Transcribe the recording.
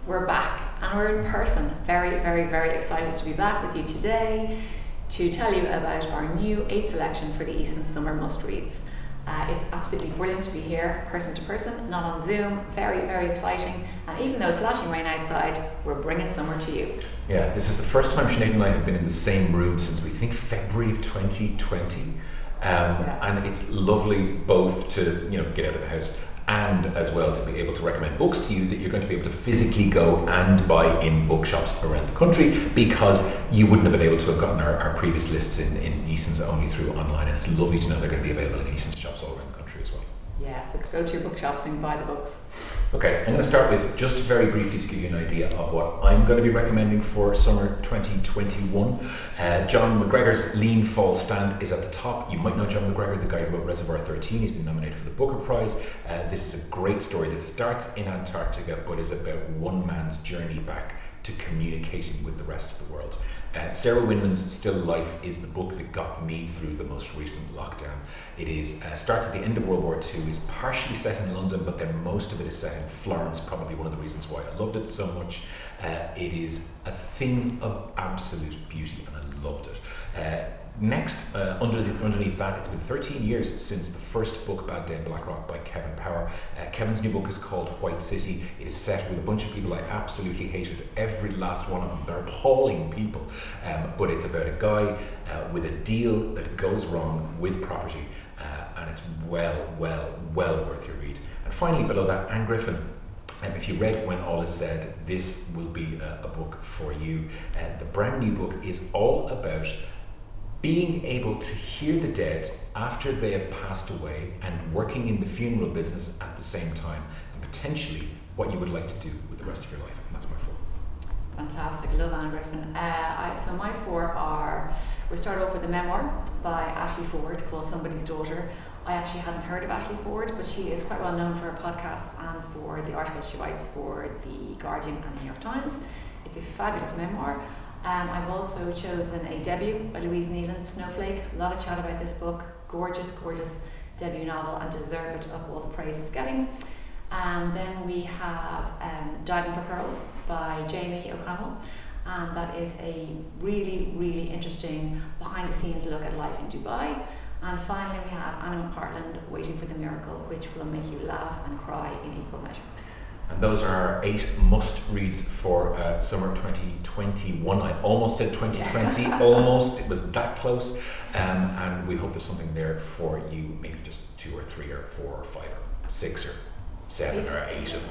We're back and we're in person. Very, very, very excited to be back with you today to tell you about our new 8th selection for the Eason Summer Must-Reads. It's absolutely brilliant to be here, person to person, not on Zoom. Very, very exciting. And even though it's lashing rain outside, we're bringing summer to you. Yeah, this is the first time Sinead and I have been in the same room since we think February of 2020. And it's lovely both to get out of the house and as well to be able to recommend books to you that you're going to be able to physically go and buy in bookshops around the country, because you wouldn't have been able to have gotten our previous lists in Eason's only through online, and it's lovely to know they're going to be available in Eason's shops all around the country as well. Yeah, so go to your bookshops and buy the books. Okay, I'm going to start with just very briefly to give you an idea of what I'm going to be recommending for summer 2021. John McGregor's Lean Fall Stand is at the top. You might know John McGregor, the guy who wrote Reservoir 13. He's been nominated for the Booker Prize. This is a great story that starts in Antarctica but is about one man's journey back to communicating with the rest of the world. Sarah Winman's Still Life is the book that got me through the most recent lockdown. It is starts at the end of World War II, is partially set in London, but then most of it is set in Florence, probably one of the reasons why I loved it so much. It is a thing of absolute beauty and I loved it. Next, underneath that, it's been 13 years since the first book, Bad Day in Blackrock by Kevin Power. Kevin's new book is called White City. It is set with a bunch of people I absolutely hated, every last one of them. They're appalling people, but it's about a guy with a deal that goes wrong with property, and it's well worth your read. And finally, below that, Anne Griffin. If you read When All Is Said, this will be a book for you. The brand new book is all about being able to hear the dead after they have passed away and working in the funeral business at the same time, and potentially what you would like to do with the rest of your life. And that's my 4. Fantastic, love Anne Griffin. So my 4 are, we start off with a memoir by Ashley Ford called Somebody's Daughter. I actually hadn't heard of Ashley Ford, but she is quite well known for her podcasts and for the articles she writes for The Guardian and New York Times. It's a fabulous memoir. I've also chosen a debut by Louise, Snowflake. A lot of chat about this book. Gorgeous, gorgeous debut novel and deserved of all the praise it's getting. And then we have Diving for Pearls by Jamie O'Connell. And that is a really, really interesting behind the scenes look at life in Dubai. And finally we have Anna McPartland, Waiting for the Miracle, which will make you laugh and cry in equal measure. And those are our 8 must-reads for summer 2021. I almost said 2020, almost. It was that close. And we hope there's something there for you, maybe just 2 or 3 or 4 or 5 or 6 or 7 or 8 of